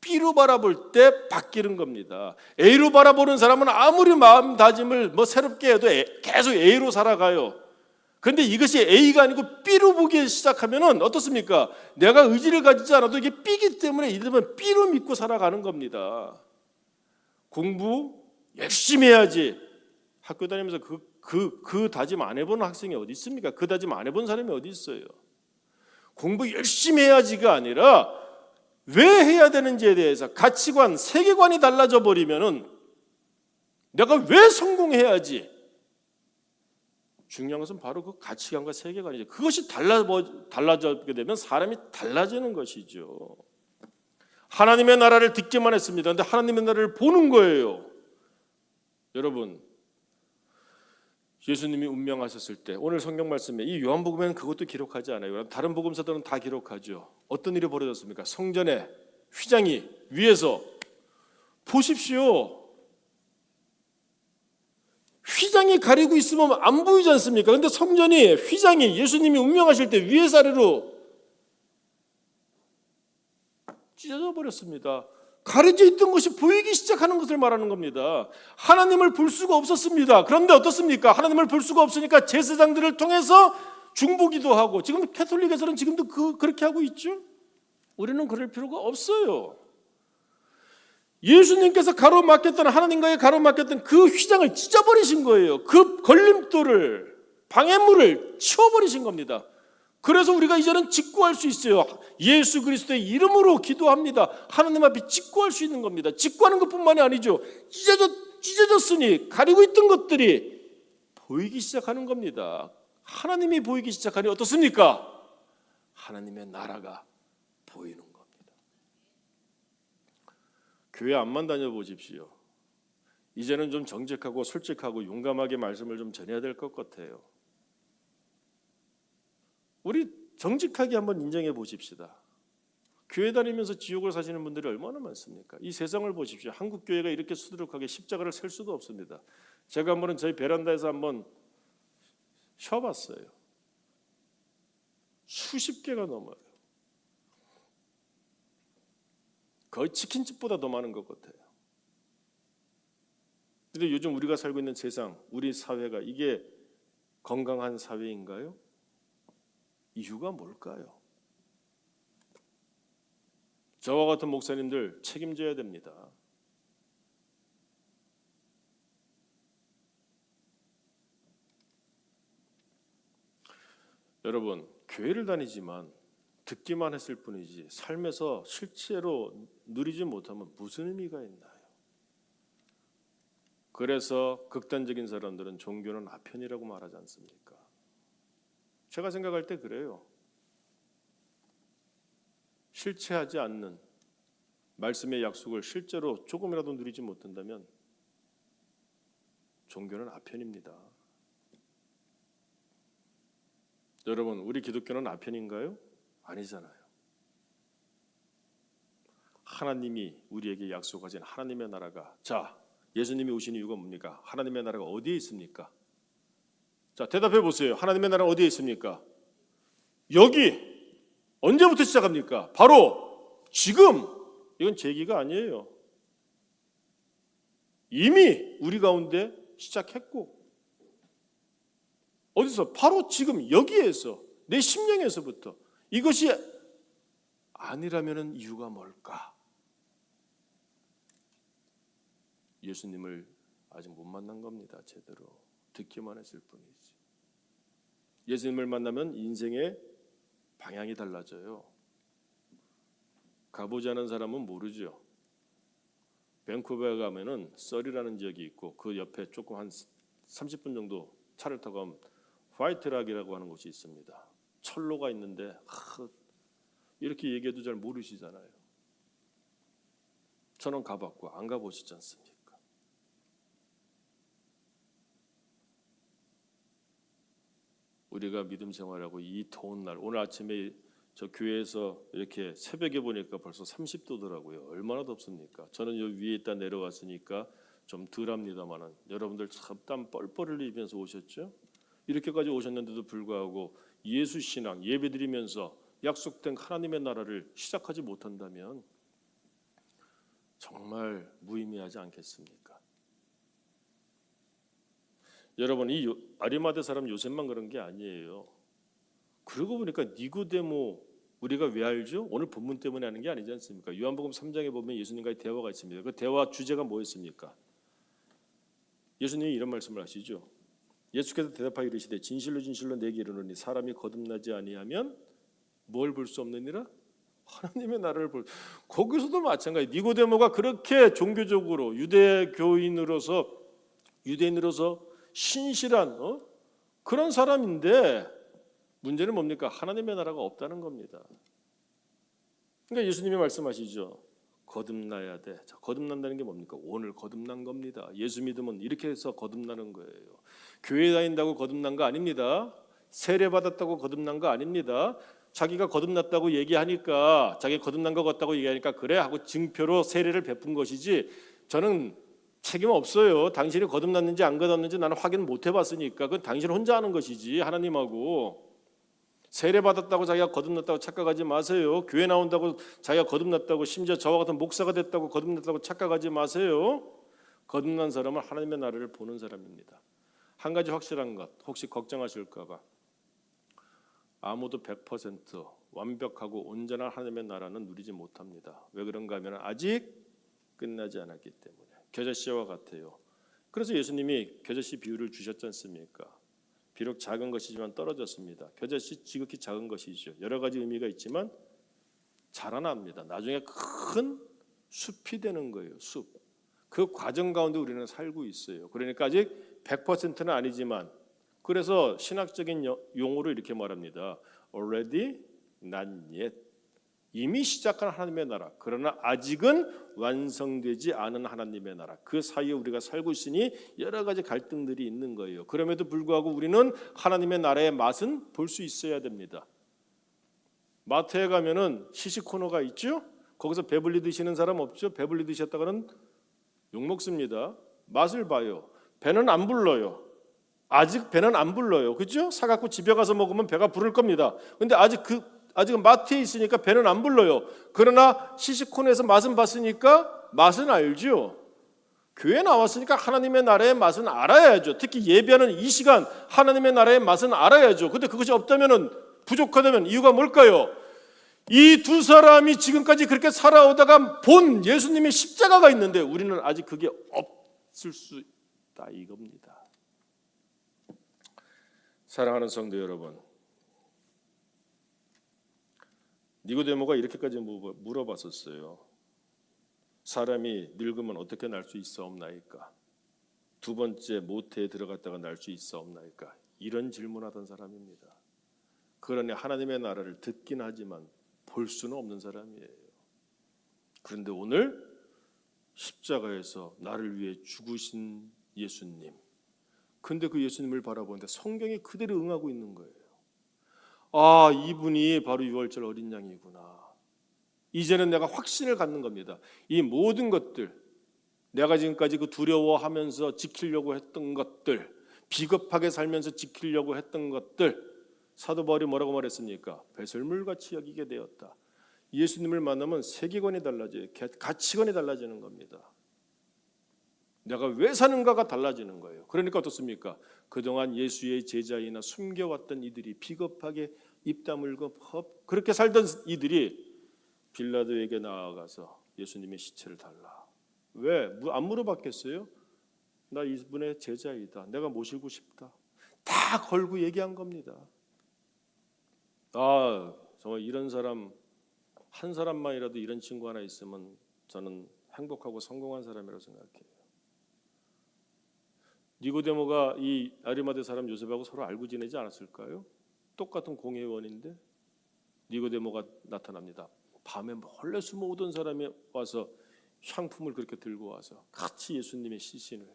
B로 바라볼 때 바뀌는 겁니다. A로 바라보는 사람은 아무리 마음다짐을 새롭게 해도 계속 A로 살아가요. 그런데 이것이 A가 아니고 B로 보기 시작하면은 어떻습니까? 내가 의지를 가지지 않아도 이게 B이기 때문에 이들은 B로 믿고 살아가는 겁니다. 공부 열심히 해야지. 학교 다니면서 그 다짐 안 해본 학생이 어디 있습니까? 그 다짐 안 해본 사람이 어디 있어요? 공부 열심히 해야지가 아니라 왜 해야 되는지에 대해서 가치관, 세계관이 달라져 버리면은 내가 왜 성공해야지? 중요한 것은 바로 그 가치관과 세계관이죠. 그것이 달라지게 되면 사람이 달라지는 것이죠. 하나님의 나라를 듣기만 했습니다. 그런데 하나님의 나라를 보는 거예요. 여러분, 예수님이 운명하셨을 때 오늘 성경 말씀에 이 요한복음에는 그것도 기록하지 않아요. 다른 복음서들은 다 기록하죠. 어떤 일이 벌어졌습니까? 성전에 휘장이 위에서 보십시오. 휘장이 가리고 있으면 안 보이지 않습니까? 그런데 성전이 휘장이 예수님이 운명하실 때 위에서 아래로 찢어져 버렸습니다. 가려져 있던 것이 보이기 시작하는 것을 말하는 겁니다. 하나님을 볼 수가 없었습니다. 그런데 어떻습니까? 하나님을 볼 수가 없으니까 제사장들을 통해서 중보기도 하고, 지금 캐톨릭에서는 지금도 그렇게 하고 있죠. 우리는 그럴 필요가 없어요. 예수님께서 가로막혔던, 하나님과의 가로막혔던 그 휘장을 찢어버리신 거예요. 그 걸림돌을, 방해물을 치워버리신 겁니다. 그래서 우리가 이제는 직구할 수 있어요. 예수 그리스도의 이름으로 기도합니다. 하나님 앞에 직구할 수 있는 겁니다. 직구하는 것뿐만이 아니죠. 찢어졌으니 가리고 있던 것들이 보이기 시작하는 겁니다. 하나님이 보이기 시작하니 어떻습니까? 하나님의 나라가 보이는 겁니다. 교회 앞만 다녀보십시오. 이제는 좀 정직하고 솔직하고 용감하게 말씀을 좀 전해야 될 것 같아요. 우리 정직하게 한번 인정해 보십시다. 교회 다니면서 지옥을 사시는 분들이 얼마나 많습니까? 이 세상을 보십시오. 한국 교회가 이렇게 수두룩하게 십자가를 셀 수도 없습니다. 제가 한번은 저희 베란다에서 한번 쉬어봤어요. 수십 개가 넘어요. 거의 치킨집보다 더 많은 것 같아요. 그런데 요즘 우리가 살고 있는 세상, 우리 사회가 이게 건강한 사회인가요? 이유가 뭘까요? 저와 같은 목사님들 책임져야 됩니다. 여러분, 교회를 다니지만 듣기만 했을 뿐이지 삶에서 실제로 누리지 못하면 무슨 의미가 있나요? 그래서 극단적인 사람들은 종교는 아편이라고 말하지 않습니까? 제가 생각할 때 그래요. 실체하지 않는 말씀의 약속을 실제로 조금이라도 누리지 못한다면 종교는 아편입니다. 여러분, 우리 기독교는 아편인가요? 아니잖아요. 하나님이 우리에게 약속하신 하나님의 나라가, 자, 예수님이 오신 이유가 뭡니까? 하나님의 나라가 어디에 있습니까? 자, 대답해 보세요. 하나님의 나라가 어디에 있습니까? 여기. 언제부터 시작합니까? 바로 지금. 이건 제기가 아니에요. 이미 우리 가운데 시작했고, 어디서? 바로 지금 여기에서, 내 심령에서부터. 이것이 아니라면 이유가 뭘까? 예수님을 아직 못 만난 겁니다. 제대로 듣기만 했을 뿐이지. 예수님을 만나면 인생의 방향이 달라져요. 가보지 않은 사람은 모르죠. 밴쿠버에 가면은 서리라는 지역이 있고 그 옆에 조금 한 30분 정도 차를 타고 가면 화이트락이라고 하는 곳이 있습니다. 철로가 있는데 이렇게 얘기해도 잘 모르시잖아요. 저는 가봤고 안 가보시지 않습니까? 우리가 믿음 생활하고 이 더운 날, 오늘 아침에 저 교회에서 이렇게 새벽에 보니까 벌써 30도더라고요. 얼마나 덥습니까? 저는 여기 위에 있다 내려왔으니까 좀 덜합니다만은 여러분들 참 땀 뻘뻘 흘리면서 오셨죠? 이렇게까지 오셨는데도 불구하고 예수 신앙 예배드리면서 약속된 하나님의 나라를 시작하지 못한다면 정말 무의미하지 않겠습니까? 여러분, 이 아리마대 사람 요셉만 그런 게 아니에요. 그러고 보니까 니고데모 우리가 왜 알죠? 오늘 본문 때문에 하는 게 아니지 않습니까? 요한복음 3장에 보면 예수님과의 대화가 있습니다. 그 대화 주제가 뭐였습니까? 예수님이 이런 말씀을 하시죠. 예수께서 대답하여 이르시되 진실로 진실로 내게 이르노니 사람이 거듭나지 아니하면 뭘 볼 수 없느니라? 하나님의 나라를 볼. 거기서도 마찬가지. 니고데모가 그렇게 종교적으로 유대인으로서 신실한 그런 사람인데 문제는 뭡니까? 하나님의 나라가 없다는 겁니다. 그러니까 예수님이 말씀하시죠. 거듭나야 돼. 자, 거듭난다는 게 뭡니까? 오늘 거듭난 겁니다. 예수 믿으면 이렇게 해서 거듭나는 거예요. 교회 다닌다고 거듭난 거 아닙니다. 세례 받았다고 거듭난 거 아닙니다. 자기가 거듭났다고 얘기하니까, 자기 거듭난 것 같다고 얘기하니까 그래 하고 증표로 세례를 베푼 것이지, 저는 책임 없어요. 당신이 거듭났는지 안 거듭났는지 나는 확인 못 해봤으니까 그건 당신 혼자 하는 것이지. 하나님하고 세례 받았다고 자기가 거듭났다고 착각하지 마세요. 교회 나온다고 자기가 거듭났다고, 심지어 저와 같은 목사가 됐다고 거듭났다고 착각하지 마세요. 거듭난 사람은 하나님의 나라를 보는 사람입니다. 한 가지 확실한 것, 혹시 걱정하실까 봐, 아무도 100% 완벽하고 온전한 하나님의 나라는 누리지 못합니다. 왜 그런가 하면 아직 끝나지 않았기 때문에. 겨자씨와 같아요. 그래서 예수님이 겨자씨 비유를 주셨지 않습니까? 비록 작은 것이지만 떨어졌습니다. 겨자씨 지극히 작은 것이죠. 여러 가지 의미가 있지만 자라납니다. 나중에 큰 숲이 되는 거예요. 숲. 그 과정 가운데 우리는 살고 있어요. 그러니까 아직 100%는 아니지만, 그래서 신학적인 용어로 이렇게 말합니다. Already, not yet. 이미 시작한 하나님의 나라, 그러나 아직은 완성되지 않은 하나님의 나라, 그 사이에 우리가 살고 있으니 여러 가지 갈등들이 있는 거예요. 그럼에도 불구하고 우리는 하나님의 나라의 맛은 볼 수 있어야 됩니다. 마트에 가면은 시식 코너가 있죠. 거기서 배불리 드시는 사람 없죠. 배불리 드셨다가는 욕 먹습니다. 맛을 봐요. 배는 안 불러요. 아직 배는 안 불러요. 그렇죠? 사갖고 집에 가서 먹으면 배가 부를 겁니다. 근데 아직은 마트에 있으니까 배는 안 불러요. 그러나 시식코너에서 맛은 봤으니까 맛은 알죠. 교회 나왔으니까 하나님의 나라의 맛은 알아야죠. 특히 예배하는 이 시간 하나님의 나라의 맛은 알아야죠. 근데 그것이 없다면은, 부족하다면 이유가 뭘까요? 이 두 사람이 지금까지 그렇게 살아오다가 본 예수님의 십자가가 있는데 우리는 아직 그게 없을 수 있다 이겁니다. 사랑하는 성도 여러분, 니고데모가 이렇게까지 물어봤었어요. 사람이 늙으면 어떻게 날 수 있사옵나이까? 두 번째 모태에 들어갔다가 날 수 있사옵나이까? 이런 질문하던 사람입니다. 그러니 하나님의 나라를 듣긴 하지만 볼 수는 없는 사람이에요. 그런데 오늘 십자가에서 나를 위해 죽으신 예수님, 근데 그 예수님을 바라보는데 성경이 그대로 응하고 있는 거예요. 아, 이분이 바로 유월절 어린 양이구나. 이제는 내가 확신을 갖는 겁니다. 이 모든 것들, 내가 지금까지 그 두려워하면서 지키려고 했던 것들, 비겁하게 살면서 지키려고 했던 것들, 사도 바울이 뭐라고 말했습니까? 배설물같이 여기게 되었다. 예수님을 만나면 세계관이 달라져요. 가치관이 달라지는 겁니다. 내가 왜 사는가가 달라지는 거예요. 그러니까 어떻습니까? 그동안 예수의 제자이나 숨겨왔던 이들이 비겁하게 입 다물고 그렇게 살던 이들이 빌라도에게 나아가서 예수님의 시체를 달라. 왜? 안 물어봤겠어요? 나 이분의 제자이다. 내가 모시고 싶다. 다 걸고 얘기한 겁니다. 정말 이런 사람 한 사람만이라도 이런 친구 하나 있으면 저는 행복하고 성공한 사람이라고 생각해요. 니고데모가 이 아리마대 사람 요셉하고 서로 알고 지내지 않았을까요? 똑같은 공회원인데 니고데모가 나타납니다. 밤에 몰래 숨어오던 사람이 와서 향품을 그렇게 들고 와서 같이 예수님의 시신을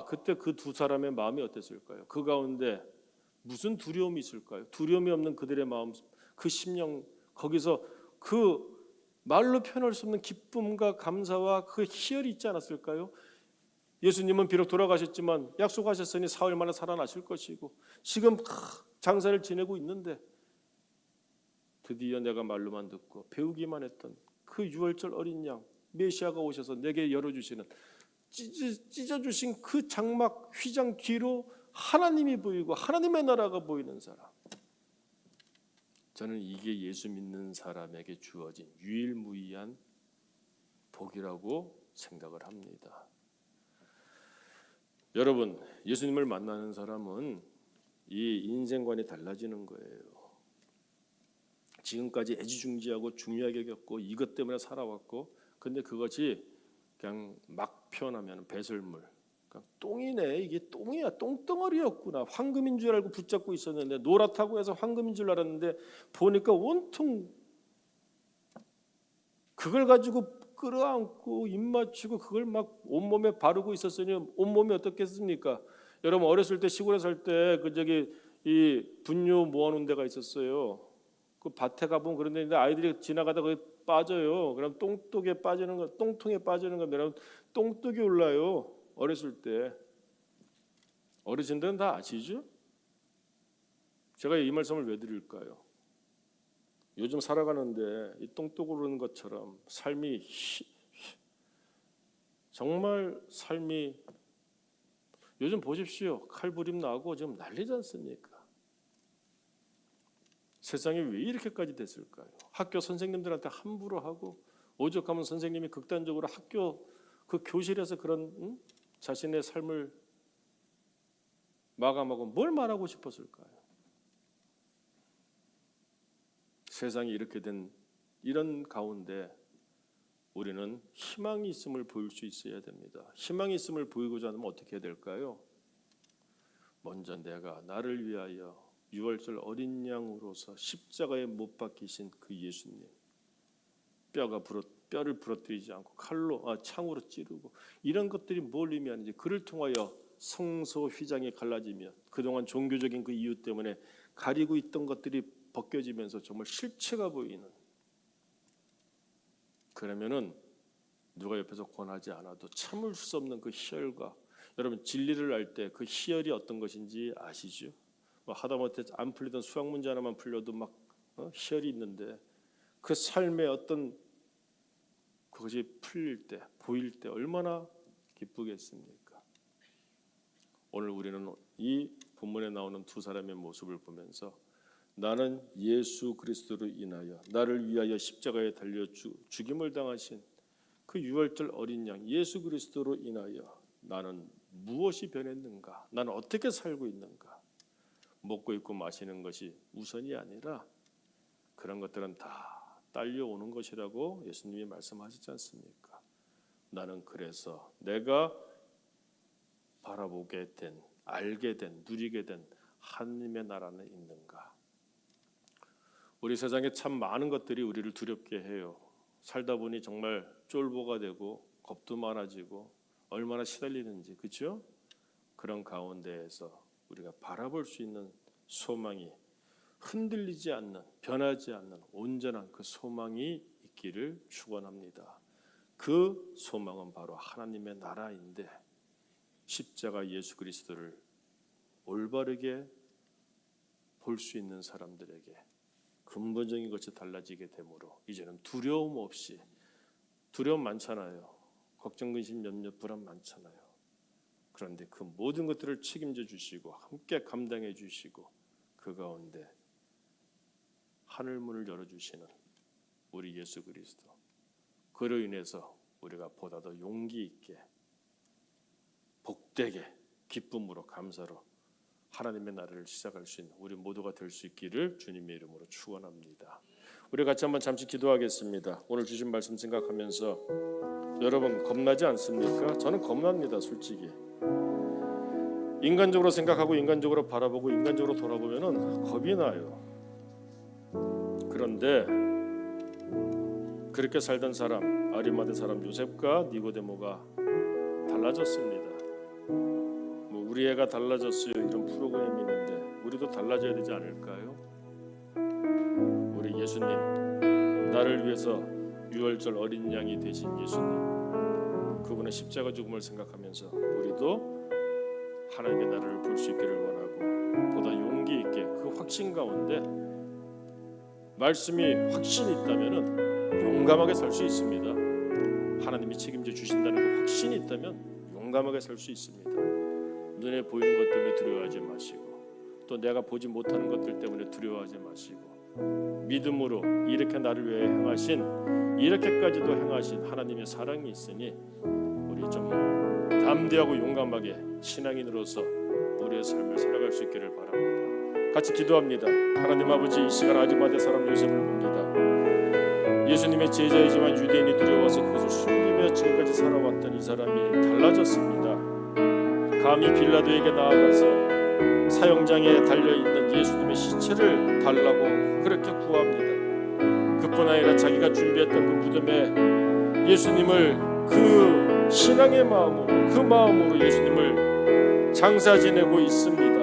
그때 그 두 사람의 마음이 어땠을까요? 그 가운데 무슨 두려움이 있을까요? 두려움이 없는 그들의 마음, 그 심령, 거기서 그 말로 표현할 수 없는 기쁨과 감사와 그 희열이 있지 않았을까요? 예수님은 비록 돌아가셨지만 약속하셨으니 사흘 만에 살아나실 것이고 지금 장사를 지내고 있는데 드디어 내가 말로만 듣고 배우기만 했던 그 유월절 어린 양 메시아가 오셔서 내게 열어주시는 찢어주신 그 장막 휘장 뒤로 하나님이 보이고 하나님의 나라가 보이는 사람. 저는 이게 예수 믿는 사람에게 주어진 유일무이한 복이라고 생각을 합니다. 여러분, 예수님을 만나는 사람은 이 인생관이 달라지는 거예요. 지금까지 애지중지하고 중요하게 겪고 이것 때문에 살아왔고, 근데 그것이 그냥 막 표현하면 배설물, 그러니까 똥이네. 이게 똥이야. 똥덩어리였구나. 황금인 줄 알고 붙잡고 있었는데 노랗다고 해서 황금인 줄 알았는데 보니까 온통 그걸 가지고 끌어안고 입 맞추고 그걸 막 온몸에 바르고 있었으니 온몸이 어떻겠습니까? 여러분 어렸을 때 시골에 살 때 이 분뇨 모아놓은 데가 있었어요. 그 밭에 가보면 그런 데인데 아이들이 지나가다 거기 빠져요. 그럼 똥통에 빠지는 겁니다. 여러분 똥뚝이 올라요. 어렸을 때. 어르신들은 다 아시죠? 제가 이 말씀을 왜 드릴까요? 요즘 살아가는데 이 똥뚝 오르는 것처럼 정말 삶이 요즘 보십시오. 칼부림 나고 지금 난리지 않습니까? 세상이 왜 이렇게까지 됐을까요? 학교 선생님들한테 함부로 하고 오죽하면 선생님이 극단적으로 학교 그 교실에서 그런 자신의 삶을 마감하고 뭘 말하고 싶었을까요? 세상이 이렇게 된 이런 가운데 우리는 희망이 있음을 보일 수 있어야 됩니다. 희망이 있음을 보이고자 하면 어떻게 해야 될까요? 먼저 내가 나를 위하여 유월절 어린 양으로서 십자가에 못 박히신 그 예수님, 뼈를 부러뜨리지 않고 창으로 찌르고 이런 것들이 뭘 의미하는지 그를 통하여 성소 휘장이 갈라지며 그동안 종교적인 그 이유 때문에 가리고 있던 것들이 벗겨지면서 정말 실체가 보이는, 그러면은 누가 옆에서 권하지 않아도 참을 수 없는 그 희열과, 여러분 진리를 알 때 그 희열이 어떤 것인지 아시죠? 하다못해 안 풀리던 수학 문제 하나만 풀려도 막 희열이 있는데 그 삶의 어떤 그것이 풀릴 때 보일 때 얼마나 기쁘겠습니까? 오늘 우리는 이 본문에 나오는 두 사람의 모습을 보면서 나는 예수 그리스도로 인하여 나를 위하여 십자가에 달려 죽임을 당하신 그 유월절 어린 양 예수 그리스도로 인하여 나는 무엇이 변했는가? 나는 어떻게 살고 있는가? 먹고 입고 마시는 것이 우선이 아니라 그런 것들은 다 딸려오는 것이라고 예수님이 말씀하시지 않습니까? 나는 그래서 내가 바라보게 된, 알게 된, 누리게 된 하나님의 나라는 있는가? 우리 세상에 참 많은 것들이 우리를 두렵게 해요. 살다 보니 정말 쫄보가 되고 겁도 많아지고 얼마나 시달리는지, 그렇죠? 그런 가운데에서 우리가 바라볼 수 있는 소망이 흔들리지 않는, 변하지 않는 온전한 그 소망이 있기를 축원합니다. 그 소망은 바로 하나님의 나라인데 십자가 예수 그리스도를 올바르게 볼 수 있는 사람들에게 근본적인 것이 달라지게 되므로 이제는 두려움 없이, 두려움 많잖아요. 걱정, 근심, 염려, 불안 많잖아요. 그런데 그 모든 것들을 책임져 주시고 함께 감당해 주시고 그 가운데 하늘 문을 열어주시는 우리 예수 그리스도, 그로 인해서 우리가 보다 더 용기 있게 복되게 기쁨으로 감사로 하나님의 나라를 시작할 수 있는 우리 모두가 될 수 있기를 주님의 이름으로 축원합니다. 우리 같이 한번 잠시 기도하겠습니다. 오늘 주신 말씀 생각하면서 여러분 겁나지 않습니까? 저는 겁납니다. 솔직히 인간적으로 생각하고 인간적으로 바라보고 인간적으로 돌아보면은 겁이 나요. 그런데 그렇게 살던 사람, 아리마대 사람 요셉과 니고데모가 달라졌습니다. 뭐 우리 애가 달라졌어요 이런 프로그램이 있는데 우리도 달라져야 되지 않을까요? 우리 예수님, 나를 위해서 유월절 어린 양이 되신 예수님, 그분의 십자가 죽음을 생각하면서 우리도 하나님의 나라를 볼 수 있기를 원하고 보다 용기 있게 그 확신 가운데 말씀이 확신이 있다면은 용감하게 살 수 있습니다. 하나님이 책임져 주신다는 그 확신이 있다면 용감하게 살 수 있습니다. 눈에 보이는 것 때문에 두려워하지 마시고 또 내가 보지 못하는 것들 때문에 두려워하지 마시고 믿음으로 이렇게 나를 위해 행하신, 이렇게까지도 행하신 하나님의 사랑이 있으니 우리 좀 담대하고 용감하게 신앙인으로서 우리의 삶을 살아갈 수 있기를 바랍니다. 같이 기도합니다. 하나님 아버지, 이 시간 아리마대 사람 요셉을 봅니다. 예수님의 제자이지만 유대인이 두려워서 그것을 숨기며 지금까지 살아왔던 이 사람이 달라졌습니다. 감히 빌라도에게 나아가서 사형장에 달려있는 예수님의 시체를 달라고 그렇게 구합니다. 그뿐 아니라 자기가 준비했던 그 무덤에 예수님을 그 신앙의 마음으로, 그 마음으로 예수님을 장사 지내고 있습니다.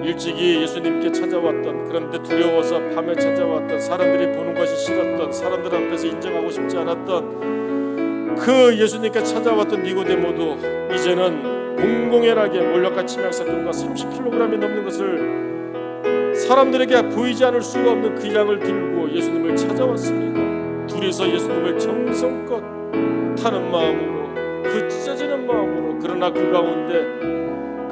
일찍이 예수님께 찾아왔던, 그런데 두려워서 밤에 찾아왔던, 사람들이 보는 것이 싫었던, 사람들 앞에서 인정하고 싶지 않았던 그 예수님께 찾아왔던 니고데모도 이제는 공공연하게 몰락과 치명사건과 30kg이 넘는 것을 사람들에게 보이지 않을 수가 없는 그 양을 들고 예수님을 찾아왔습니다. 둘이서 예수님을 정성껏 타는 마음으로, 그 찢어지는 마음으로, 그러나 그 가운데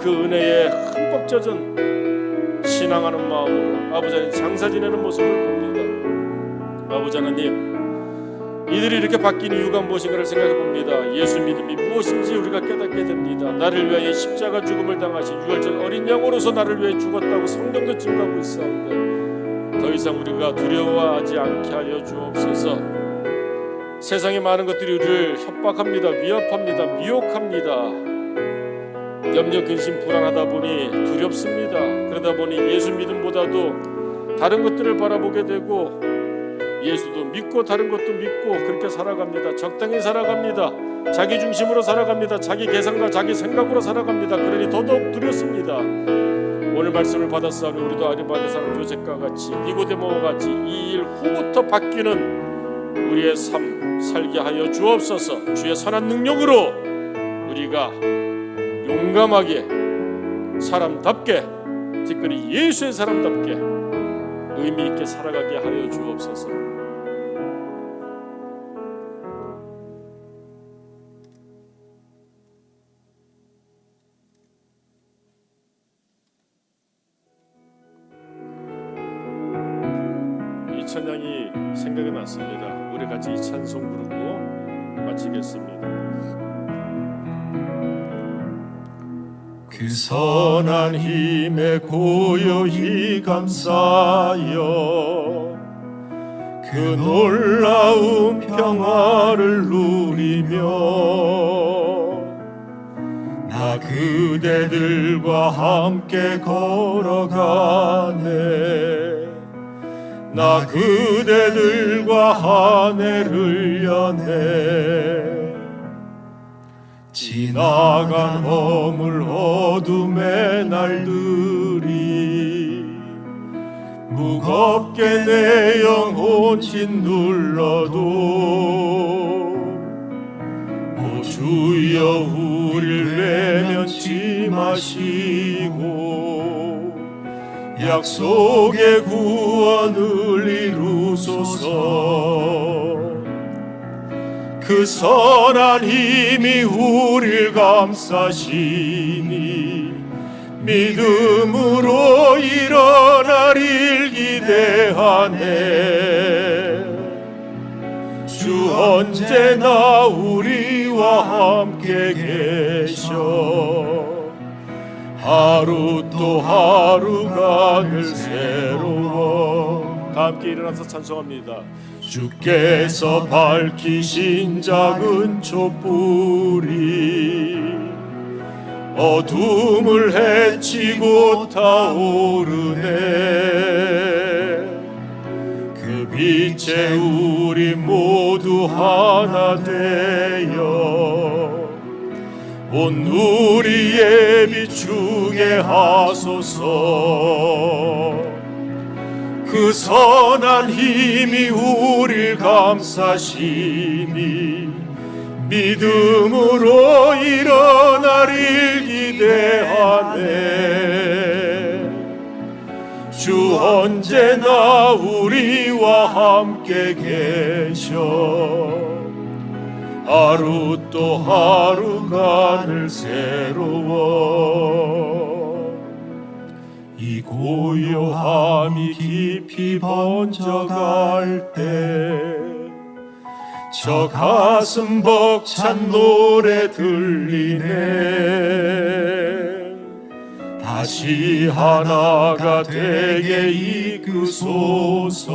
그 은혜에 흠뻑 젖은 신앙하는 마음으로 아버지 하나님 장사 지내는 모습을 봅니다. 아버지 하나님, 이들이 이렇게 바뀐 이유가 무엇인가를 생각해 봅니다. 예수 믿음이 무엇인지 우리가 깨닫게 됩니다. 나를 위하여 십자가 죽음을 당하신 유월절 어린 양으로서 나를 위해 죽었다고 성경도 증거하고 있사오니 더 이상 우리가 두려워하지 않게 하여 주옵소서. 세상의 많은 것들이 우리를 협박합니다. 위협합니다. 미혹합니다. 염려, 근심, 불안하다 보니 두렵습니다. 그러다 보니 예수 믿음보다도 다른 것들을 바라보게 되고 예수도 믿고 다른 것도 믿고 그렇게 살아갑니다. 적당히 살아갑니다. 자기 중심으로 살아갑니다. 자기 계산과 자기 생각으로 살아갑니다. 그러니 더더욱 두렵습니다. 오늘 말씀을 받았사오니 우리도 아리마대 사람 요셉과 같이, 니고데모와 같이 이 일 후부터 바뀌는 우리의 삶 살게 하여 주옵소서. 주의 선한 능력으로 우리가 용감하게 사람답게, 특별히 예수의 사람답게 의미 있게 살아가게 하여 주옵소서. 이 찬양이 생각이 났습니다. 우리 같이 이 찬송 부르고 마치겠습니다. 그 선한 힘에 고요히 감사하여 그 놀라운 평화를 누리며 나 그대들과 함께 걸어가네. 나 그대들과 한 해를 여네. 지나간 허물 어둠의 날들이 무겁게 내 영혼 짓눌러도 오 주여 우릴 외면치 마시고 약속의 구원을 이루소서. 그 선한 힘이 우릴 감싸시니 믿음으로 일어나릴 기대하네. 주 언제나 우리와 함께 계셔. 하루 또 하루가 늘 새로워. 다 함께 일어나서 찬송합니다. 주께서 밝히신 작은 촛불이 어둠을 헤치고 타오르네. 그 빛에 우리 모두 하나 되어 온 우리의 비추게 하소서. 그 선한 힘이 우릴 감싸시니 믿음으로 일어나릴 기대하네. 주 언제나 우리와 함께 계셔. 하루 또 하루가 늘 새로워. 이 고요함이 깊이 번져갈 때 저 가슴 벅찬 노래 들리네. 다시 하나가 되게 이끄소서.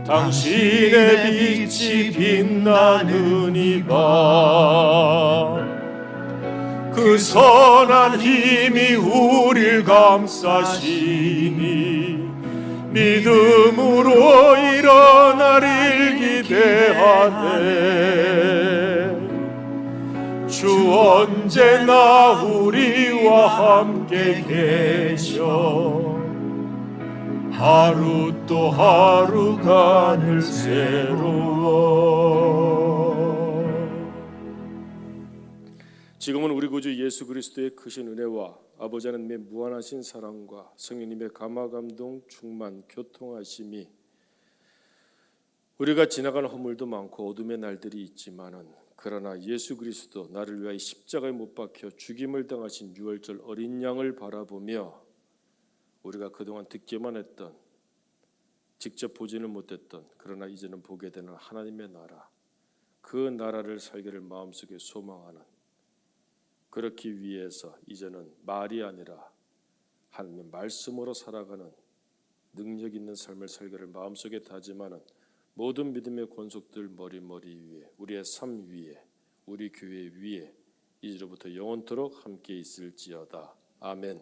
당신의 빛이 빛나는 이 밤 그 선한 힘이 우릴 감싸시니 믿음으로 일어나릴 기대하네. 주 언제나 우리와 함께 계셔. 하루 또 하루가 늘 새로워. 지금은 우리 구주 예수 그리스도의 크신 은혜와 아버지 하나님의 무한하신 사랑과 성령님의 감화감동 충만 교통하심이 우리가 지나가는 허물도 많고 어둠의 날들이 있지만은 그러나 예수 그리스도 나를 위하여 십자가에 못 박혀 죽임을 당하신 유월절 어린 양을 바라보며 우리가 그동안 듣기만 했던 직접 보지는 못했던 그러나 이제는 보게 되는 하나님의 나라, 그 나라를 살기를 마음속에 소망하는, 그렇기 위해서 이제는 말이 아니라 하나님의 말씀으로 살아가는 능력 있는 삶을 살기를 마음속에 다짐하는 모든 믿음의 권속들 머리 위에, 우리의 삶 위에, 우리 교회 위에 이제로부터 영원토록 함께 있을지어다. 아멘.